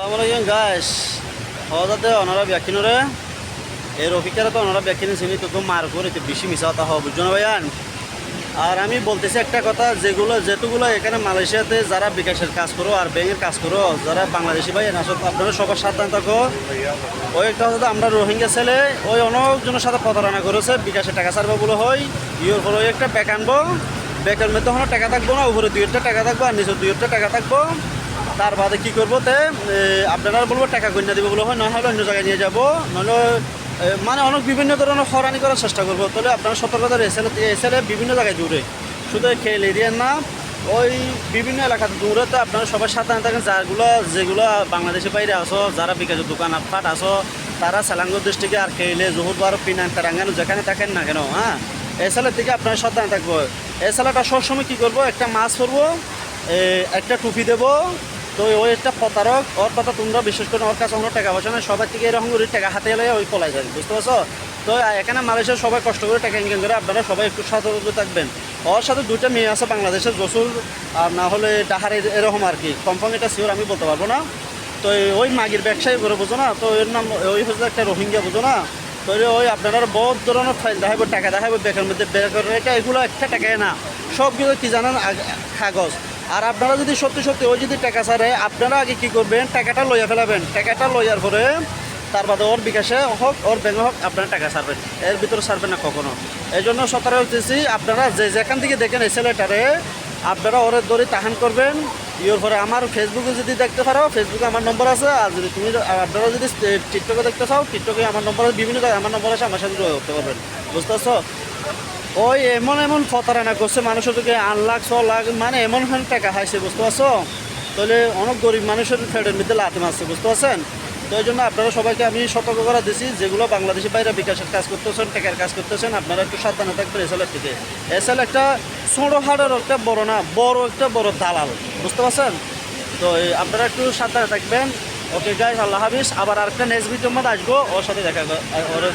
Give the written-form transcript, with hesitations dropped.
Assalamualaikum guys. হঠাৎ ওনারা ব্যাকিনরে এর অফিকারে তো ওনারা ব্যাকিনে চিনি তো মার করে বেশি মিশা কথা হবে বুঝছো না ভাইয়ান। আর আমি বলতেছি একটা কথা, যেগুলো এখানে মালয়েশিয়াতে যারা বিকাশের কাজ করো আর ব্যাংকের কাজ করো, যারা বাংলাদেশি ভাই আসলে আপনারা সবার সাবধান থাকো। ওই একটা হচ্ছে আমরা রোহিঙ্গা ছেলে ওই অনেকজনের সাথে প্রতারণা করেছে, বিকাশের টাকা ছাড়বো বলে হয় ইয়োর পরে একটা ব্যাক আনবো, ব্যাকের মধ্যে তখন টাকা থাকবো না, উপরে 2টা টাকা থাকবো আর নিচে 2টা টাকা থাকবো। তার বাদে কী করবো তে আপনারা বলবো টাকা গণ্যা দিব বলে হয়, না হলে অন্য জায়গায় নিয়ে যাবো, নাহলে মানে অনেক বিভিন্ন ধরনের হরানি করার চেষ্টা করবো। তাহলে আপনারা সতর্কতা এসেলে বিভিন্ন জায়গায় দূরে, শুধু খেল এরিয়ার না ওই বিভিন্ন এলাকাতে দূরে। তো আপনারা সবাই সাবধানে থাকেন। যেগুলো বাংলাদেশের বাইরে আসো, যারা বিকাশের দোকান আটফাট আসো, তারা সেলাঙ্গ ডিস্ট্রিক্টে আর খেলে জহুরবার পিনান তারাঙ্গানো যেখানে থাকেন না কেন, হ্যাঁ এই সালের থেকে আপনারা সাবধানে থাকবো। এই সালাটা সবসময় কী করবো, একটা মাছ পরবো, একটা টুপি দেবো। তো ওই একটা প্রতারক, ওর কথা তোমরা বিশেষ করে ওর কাছে কোনো টাকা পয়সা না, সবার থেকে এরকম করে টাকা হাতে এলে ওই পলাই যায়, বুঝতে পারছো? তো এখানে মালয়েশিয়ার সবাই কষ্ট করে টাকা ইনকাম করে, আপনারা সবাই একটু সতর্ক থাকবেন। ওর সাথে 2টা মেয়ে আছে বাংলাদেশের, জসুর আর না হলে ডাহার, এরকম আর কি, কনফার্ম এটা শিওর আমি বলতে পারবো না। তো ওই মাগির ব্যবসায়ী করে বুঝো না, তো এর নাম ওই হচ্ছে একটা রোহিঙ্গা, বুঝো না? তো ওই আপনারা বহুত ধরনের ফাইল দেখাবো, টাকা দেখাবো ব্যাগের মধ্যে, ব্যাগের রেখা এগুলো একটা টাকায় না, সবগুলো কি জানেন কাগজ। আর আপনারা যদি সত্যি ওই যদি টাকা ছাড়ে, আপনারা আগে কী করবেন, টাকাটা লইয়া ফেলাবেন। টাকাটা লইয়ার পরে তার বাদে ওর বিকাশে হোক ওর ব্যাঙ্কে হোক আপনারা টাকা ছাড়বেন, এর ভিতরে ছাড়বেন না কখনো। এই জন্য সতর্ক হতেছি, আপনারা যেখান থেকে দেখেন এই ছেলেটারে আপনারা ওর দড়ি তাহান করবেন। ইয়োর পরে আমার ফেসবুকে যদি দেখতে পারো, ফেসবুকে আমার নম্বর আছে। আর যদি আপনারা যদি টিকটকে দেখতে চাও, টিকটকে আমার নম্বর আছে, বিভিন্ন জায়গায় আমার নম্বর আছে, আমার সাথে যোগাযোগ করতে পারবেন, বুঝতে পারছো? ওই এমন প্রতারণা করছে মানুষের থেকে 8 লাখ 6 লাখ, মানে এমন টাকা খাইছে, বুঝতে পারছো? তাহলে অনেক গরিব মানুষের ফেডের মধ্যে লাথি মারছে, বুঝতে পারছেন? তো এই জন্য আপনারা সবাইকে আমি সতর্ক করা দিচ্ছি, যেগুলো বাংলাদেশি বাইরে বিকাশের কাজ করতেছেন, টাকার কাজ করতেছেন, আপনারা একটু সাবধানে থাকবেন এসএলের থেকে। এসএল একটা ছোটো হাটের একটা বড় না, বড় দালাল, বুঝতে পারছেন? তো আপনারা একটু সাবধানে থাকবেন। ওকে গাইস, আল্লাহ হাফিজ। আবার আরেকটা নেক্সট ভিডিওর মধ্যে আসবো, ওর সাথে দেখা করে